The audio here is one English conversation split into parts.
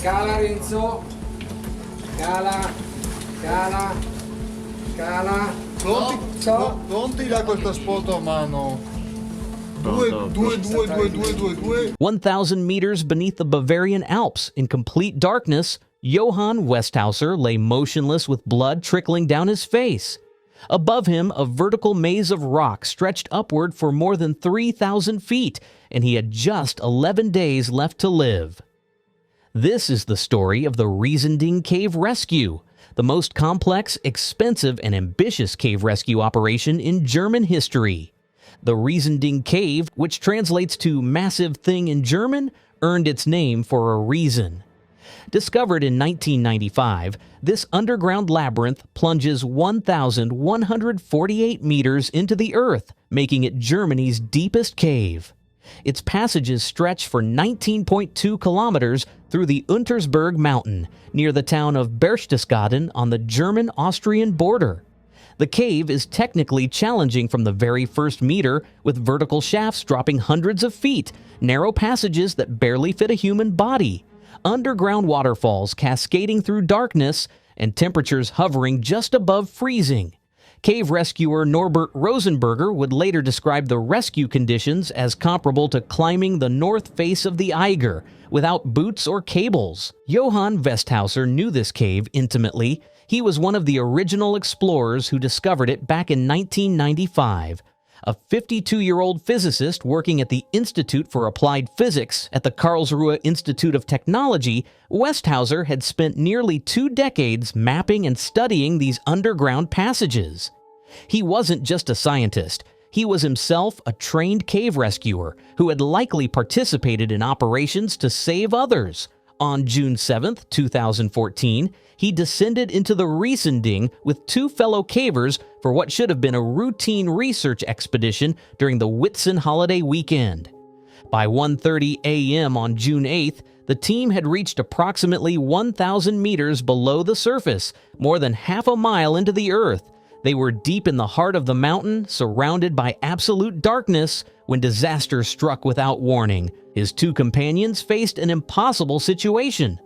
Cala Renzo. Cala. Cala. Cala. Non ti dà questa spot a mano. 1,000 meters beneath the Bavarian Alps, in complete darkness, Johann Westhauser lay motionless with blood trickling down his face. Above him, a vertical maze of rock stretched upward for more than 3,000 feet, and he had just 11 days left to live. This is the story of the Riesending Cave Rescue, the most complex, expensive, and ambitious cave rescue operation in German history. The Riesending Cave, which translates to massive thing in German, earned its name for a reason. Discovered in 1995, this underground labyrinth plunges 1,148 meters into the earth, making it Germany's deepest cave. Its passages stretch for 19.2 kilometers through the Untersberg mountain, near the town of Berchtesgaden on the German-Austrian border. The cave is technically challenging from the very first meter, with vertical shafts dropping hundreds of feet, narrow passages that barely fit a human body, underground waterfalls cascading through darkness, and temperatures hovering just above freezing. Cave rescuer Norbert Rosenberger would later describe the rescue conditions as comparable to climbing the north face of the Eiger, without boots or cables. Johann Westhauser knew this cave intimately. He was one of the original explorers who discovered it back in 1995. A 52-year-old physicist working at the Institute for Applied Physics at the Karlsruhe Institute of Technology, Westhauser had spent nearly 2 decades mapping and studying these underground passages. He wasn't just a scientist. He was himself a trained cave rescuer who had likely participated in operations to save others. On June 7, 2014, he descended into the Riesending with 2 fellow cavers for what should have been a routine research expedition during the Whitsun holiday weekend. By 1:30 a.m. on June 8th, the team had reached approximately 1,000 meters below the surface, more than half a mile into the earth. They were deep in the heart of the mountain, surrounded by absolute darkness, when disaster struck without warning. His 2 companions faced an impossible situation.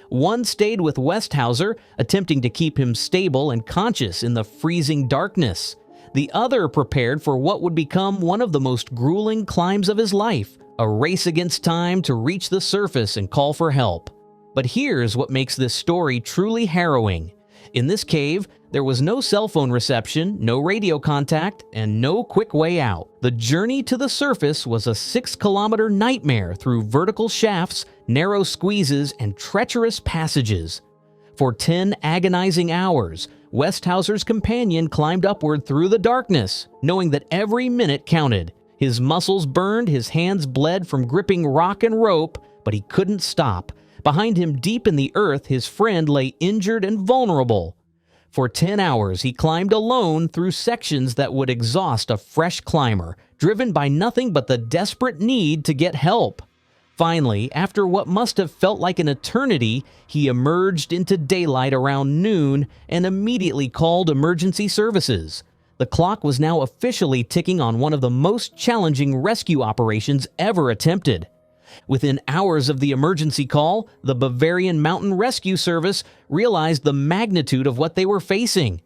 One stayed with Westhauser, attempting to keep him stable and conscious in the freezing darkness. The other prepared for what would become one of the most grueling climbs of his life, a race against time to reach the surface and call for help. But here's what makes this story truly harrowing. In this cave, there was no cell phone reception, no radio contact, and no quick way out. The journey to the surface was a 6-kilometer nightmare through vertical shafts, narrow squeezes, and treacherous passages. For 10 agonizing hours, Westhauser's companion climbed upward through the darkness, knowing that every minute counted. His muscles burned, his hands bled from gripping rock and rope, but he couldn't stop. Behind him, deep in the earth, his friend lay injured and vulnerable. For 10 hours, he climbed alone through sections that would exhaust a fresh climber, driven by nothing but the desperate need to get help. Finally, after what must have felt like an eternity, he emerged into daylight around noon and immediately called emergency services. The clock was now officially ticking on one of the most challenging rescue operations ever attempted. Within hours of the emergency call, the Bavarian Mountain Rescue Service realized the magnitude of what they were facing.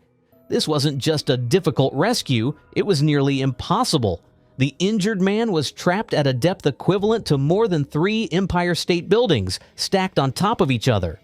This wasn't just a difficult rescue, it was nearly impossible. The injured man was trapped at a depth equivalent to more than 3 Empire State Buildings, stacked on top of each other.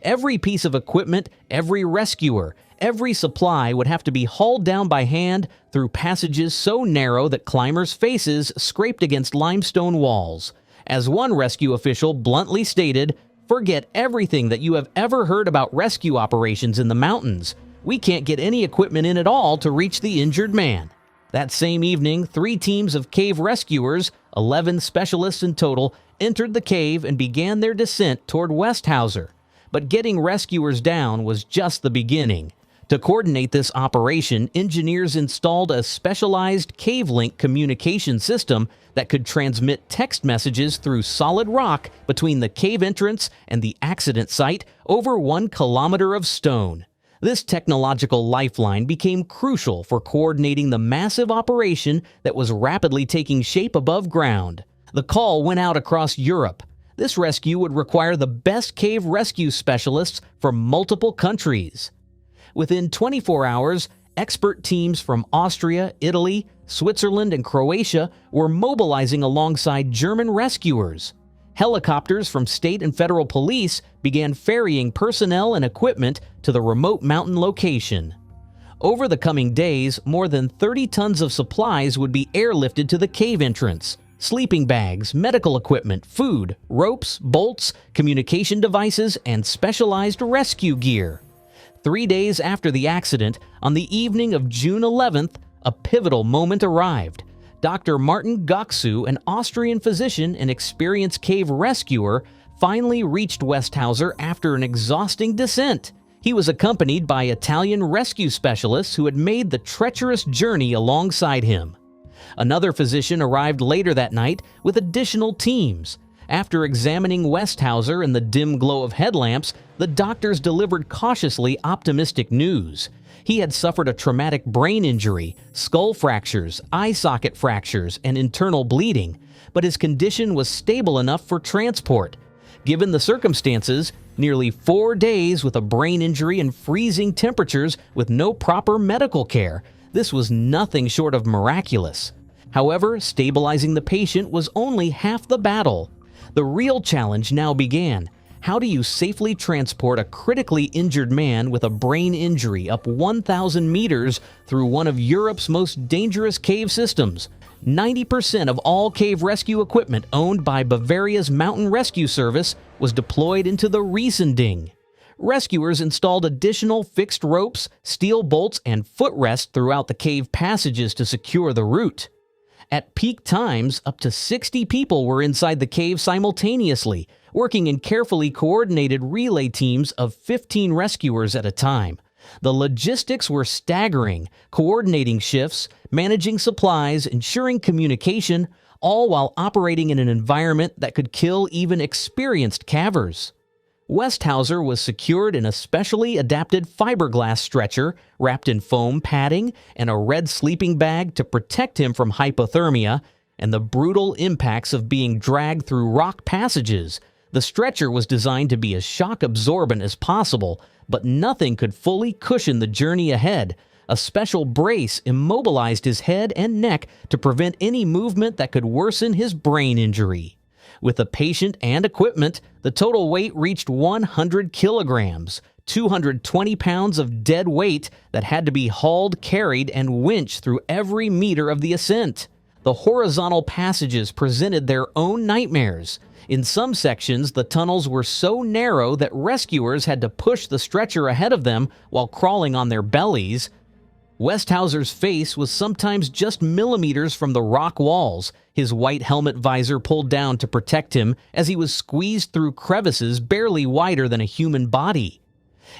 Every piece of equipment, every rescuer, every supply would have to be hauled down by hand through passages so narrow that climbers' faces scraped against limestone walls. As one rescue official bluntly stated, "Forget everything that you have ever heard about rescue operations in the mountains. We can't get any equipment in at all to reach the injured man." That same evening, 3 teams of cave rescuers, 11 specialists in total, entered the cave and began their descent toward Westhauser. But getting rescuers down was just the beginning. To coordinate this operation, engineers installed a specialized cave-link communication system that could transmit text messages through solid rock between the cave entrance and the accident site over 1 kilometer of stone. This technological lifeline became crucial for coordinating the massive operation that was rapidly taking shape above ground. The call went out across Europe. This rescue would require the best cave rescue specialists from multiple countries. Within 24 hours, expert teams from Austria, Italy, Switzerland, and Croatia were mobilizing alongside German rescuers. Helicopters from state and federal police began ferrying personnel and equipment to the remote mountain location. Over the coming days, more than 30 tons of supplies would be airlifted to the cave entrance. Sleeping bags, medical equipment, food, ropes, bolts, communication devices, and specialized rescue gear. 3 days after the accident, on the evening of June 11th, a pivotal moment arrived. Dr. Martin Goxu, an Austrian physician and experienced cave rescuer, finally reached Westhauser after an exhausting descent. He was accompanied by Italian rescue specialists who had made the treacherous journey alongside him. Another physician arrived later that night with additional teams. After examining Westhauser in the dim glow of headlamps, the doctors delivered cautiously optimistic news. He had suffered a traumatic brain injury, skull fractures, eye socket fractures, and internal bleeding, but his condition was stable enough for transport. Given the circumstances, nearly 4 days with a brain injury and freezing temperatures with no proper medical care, this was nothing short of miraculous. However, stabilizing the patient was only half the battle. The real challenge now began. How do you safely transport a critically injured man with a brain injury up 1,000 meters through one of Europe's most dangerous cave systems? 90% of all cave rescue equipment owned by Bavaria's Mountain Rescue Service was deployed into the Riesending. Rescuers installed additional fixed ropes, steel bolts, and footrests throughout the cave passages to secure the route. At peak times, up to 60 people were inside the cave simultaneously, working in carefully coordinated relay teams of 15 rescuers at a time. The logistics were staggering, coordinating shifts, managing supplies, ensuring communication, all while operating in an environment that could kill even experienced cavers. Westhauser was secured in a specially adapted fiberglass stretcher wrapped in foam padding and a red sleeping bag to protect him from hypothermia and the brutal impacts of being dragged through rock passages. The stretcher was designed to be as shock absorbent as possible, but nothing could fully cushion the journey ahead. A special brace immobilized his head and neck to prevent any movement that could worsen his brain injury. With the patient and equipment, the total weight reached 100 kilograms, 220 pounds of dead weight that had to be hauled, carried, and winched through every meter of the ascent. The horizontal passages presented their own nightmares. In some sections, the tunnels were so narrow that rescuers had to push the stretcher ahead of them while crawling on their bellies. Westhauser's face was sometimes just millimeters from the rock walls, his white helmet visor pulled down to protect him as he was squeezed through crevices barely wider than a human body.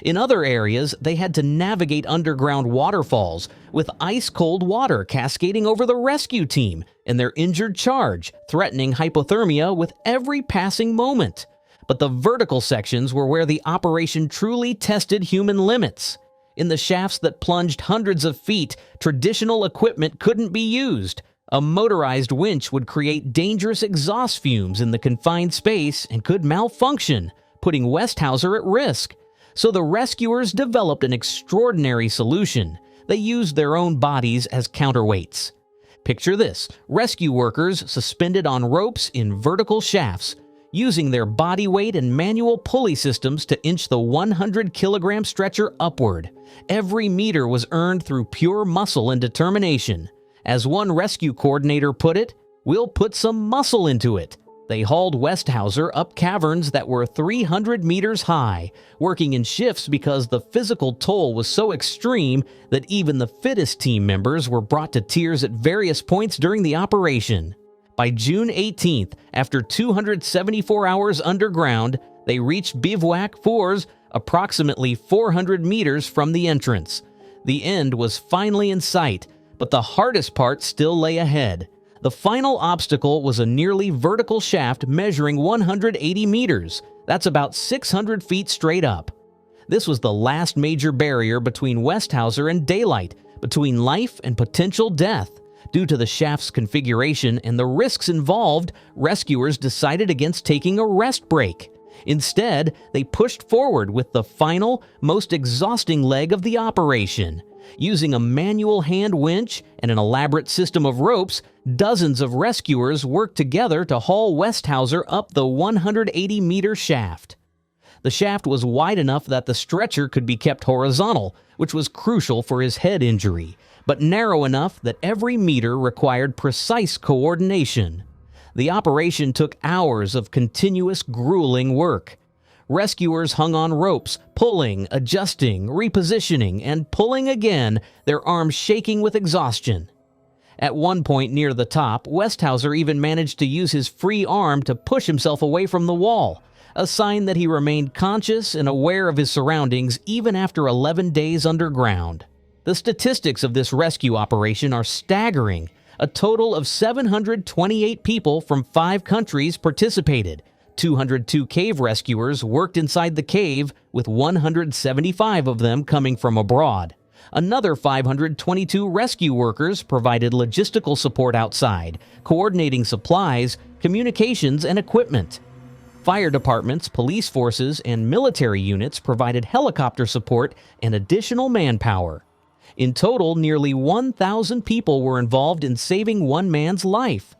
In other areas, they had to navigate underground waterfalls, with ice-cold water cascading over the rescue team and their injured charge, threatening hypothermia with every passing moment. But the vertical sections were where the operation truly tested human limits. In the shafts that plunged hundreds of feet, traditional equipment couldn't be used. A motorized winch would create dangerous exhaust fumes in the confined space and could malfunction, putting Westhauser at risk. So the rescuers developed an extraordinary solution. They used their own bodies as counterweights. Picture this: rescue workers suspended on ropes in vertical shafts, using their body weight and manual pulley systems to inch the 100-kilogram stretcher upward. Every meter was earned through pure muscle and determination. As one rescue coordinator put it, "We'll put some muscle into it." They hauled Westhauser up caverns that were 300 meters high, working in shifts because the physical toll was so extreme that even the fittest team members were brought to tears at various points during the operation. By June 18th, after 274 hours underground, they reached Bivouac 4's approximately 400 meters from the entrance. The end was finally in sight, but the hardest part still lay ahead. The final obstacle was a nearly vertical shaft measuring 180 meters. That's about 600 feet straight up. This was the last major barrier between Westhauser and daylight, between life and potential death. Due to the shaft's configuration and the risks involved, rescuers decided against taking a rest break. Instead, they pushed forward with the final, most exhausting leg of the operation. Using a manual hand winch and an elaborate system of ropes, dozens of rescuers worked together to haul Westhauser up the 180-meter shaft. The shaft was wide enough that the stretcher could be kept horizontal, which was crucial for his head injury, but narrow enough that every meter required precise coordination. The operation took hours of continuous, grueling work. Rescuers hung on ropes, pulling, adjusting, repositioning, and pulling again, their arms shaking with exhaustion. At one point near the top, Westhauser even managed to use his free arm to push himself away from the wall, a sign that he remained conscious and aware of his surroundings even after 11 days underground. The statistics of this rescue operation are staggering. A total of 728 people from 5 countries participated. 202 cave rescuers worked inside the cave, with 175 of them coming from abroad. Another 522 rescue workers provided logistical support outside, coordinating supplies, communications, and equipment. Fire departments, police forces, and military units provided helicopter support and additional manpower. In total, nearly 1,000 people were involved in saving one man's life.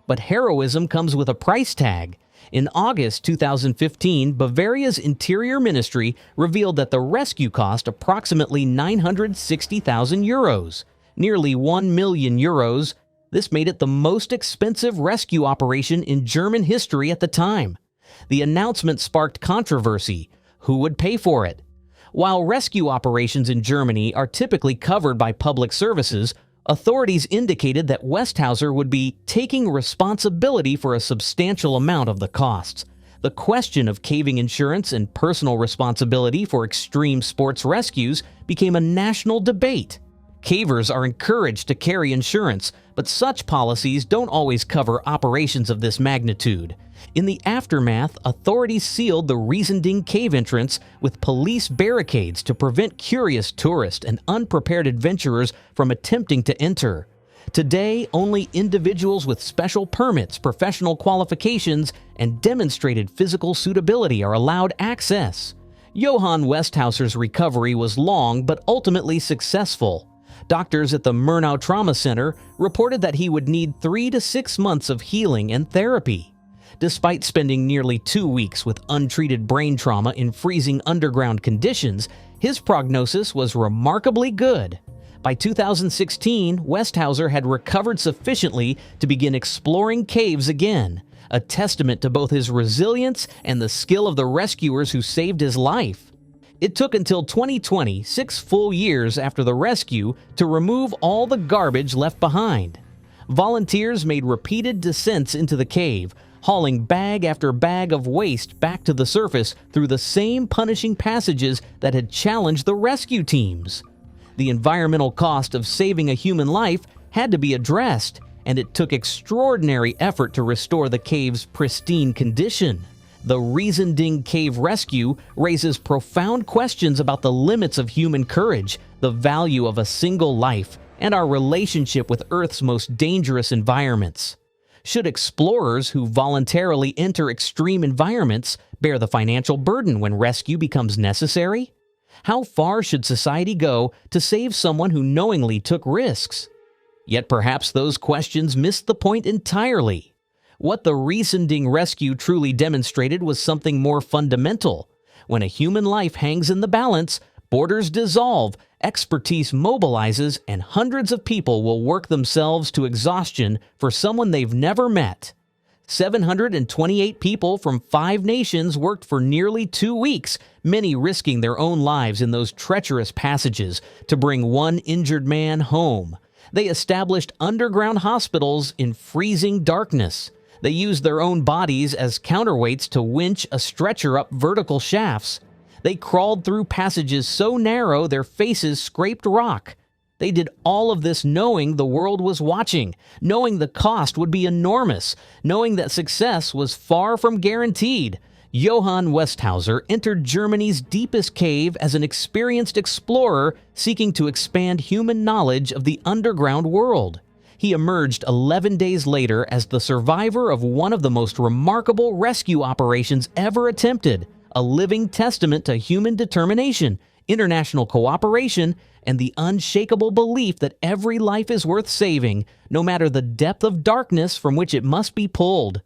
But heroism comes with a price tag. In August 2015, Bavaria's Interior Ministry revealed that the rescue cost approximately 960,000 euros, nearly 1 million euros. This made it the most expensive rescue operation in German history at the time. The announcement sparked controversy. Who would pay for it? While rescue operations in Germany are typically covered by public services, authorities indicated that Westhauser would be taking responsibility for a substantial amount of the costs. The question of caving insurance and personal responsibility for extreme sports rescues became a national debate. Cavers are encouraged to carry insurance, but such policies don't always cover operations of this magnitude. In the aftermath, authorities sealed the Riesending cave entrance with police barricades to prevent curious tourists and unprepared adventurers from attempting to enter. Today, only individuals with special permits, professional qualifications, and demonstrated physical suitability are allowed access. Johann Westhauser's recovery was long but ultimately successful. Doctors at the Murnau Trauma Center reported that he would need 3 to 6 months of healing and therapy. Despite spending nearly 2 weeks with untreated brain trauma in freezing underground conditions, his prognosis was remarkably good. By 2016, Westhauser had recovered sufficiently to begin exploring caves again, a testament to both his resilience and the skill of the rescuers who saved his life. It took until 2020, 6 full years after the rescue, to remove all the garbage left behind. Volunteers made repeated descents into the cave, hauling bag after bag of waste back to the surface through the same punishing passages that had challenged the rescue teams. The environmental cost of saving a human life had to be addressed, and it took extraordinary effort to restore the cave's pristine condition. The Riesending Cave Rescue raises profound questions about the limits of human courage, the value of a single life, and our relationship with Earth's most dangerous environments. Should explorers who voluntarily enter extreme environments bear the financial burden when rescue becomes necessary? How far should society go to save someone who knowingly took risks? Yet perhaps those questions missed the point entirely. What the Riesending rescue truly demonstrated was something more fundamental. When a human life hangs in the balance, borders dissolve, expertise mobilizes, and hundreds of people will work themselves to exhaustion for someone they've never met. 728 people from 5 nations worked for nearly 2 weeks, many risking their own lives in those treacherous passages to bring one injured man home. They established underground hospitals in freezing darkness. They used their own bodies as counterweights to winch a stretcher up vertical shafts. They crawled through passages so narrow their faces scraped rock. They did all of this knowing the world was watching, knowing the cost would be enormous, knowing that success was far from guaranteed. Johann Westhauser entered Germany's deepest cave as an experienced explorer seeking to expand human knowledge of the underground world. He emerged 11 days later as the survivor of one of the most remarkable rescue operations ever attempted, a living testament to human determination, international cooperation, and the unshakable belief that every life is worth saving, no matter the depth of darkness from which it must be pulled.